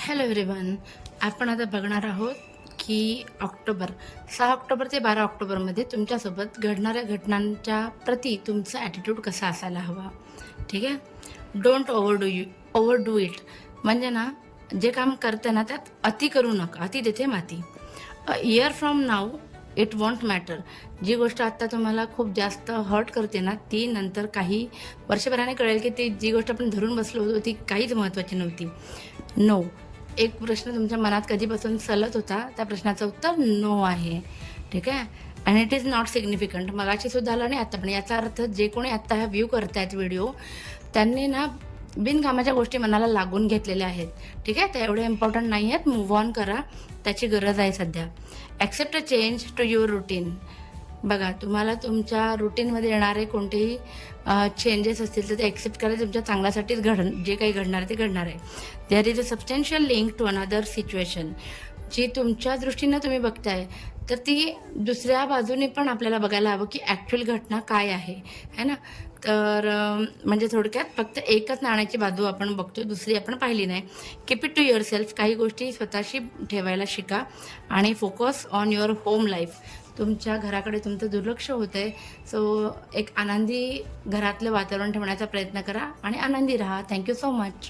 Hello everyone. आपण आता बघणार आहोत की 6 ऑक्टोबर ते 12 ऑक्टोबरमध्ये तुमच्यासोबत घडणाऱ्या घटनांच्या प्रती तुमचा ॲटिट्यूड कसा असायला हवा. ठीक आहे. Don't overdo it. म्हणजे ना, जे काम करते ना त्यात अति करू नका. अति तेथे माती. A year from now it won't matter. जी गोष्ट आत्ता तुम्हाला खूप जास्त हर्ट करते ना, ती नंतर काही वर्षभराने कळेल की ती जी गोष्ट आपण धरून बसलो होतो ती काहीच महत्त्वाची नव्हती. नो. एक प्रश्न तुमच्या मनात कधीपासून सलत होता, त्या प्रश्नाचं उत्तर नो आहे. ठीक आहे. And it is not significant. मगाशी सुद्धा आलं आणि आता पण. याचा अर्थ जे कोणी आत्ता हा व्ह्यू करतायत व्हिडिओ, त्यांनी ना बिनकामाच्या गोष्टी मनाला लागून घेतलेल्या आहेत. ठीक आहे. त्या एवढ्या इम्पॉर्टंट नाही आहेत. मूव्ह ऑन करा. त्याची गरज आहे सध्या. Accept a change to your routine. बघा, तुम्हाला तुमच्या रुटीनमध्ये येणारे कोणतेही चेंजेस असतील तर ते ॲक्सेप्ट करायला तुमच्या चांगल्यासाठीच जे काही घडणार आहे ते घडणार आहे. There is a substantial link to another situation. जी तुमच्या दृष्टीनं तुम्ही बघताय तर ती दुसऱ्या बाजूने पण आपल्याला बघायला हवं की ॲक्च्युअल घटना काय आहे ना. तर म्हणजे थोडक्यात फक्त एकच नाण्याची बाजू आपण बघतो, दुसरी आपण पाहिली नाही. Keep it to yourself. काही गोष्टी स्वतःशी ठेवायला शिका आणि focus on your home life. तुमच्या घराकडे तुमचं दुर्लक्ष होतं आहे. सो एक आनंदी घरातलं वातावरण ठेवण्याचा प्रयत्न करा आणि आनंदी राहा. Thank you so much.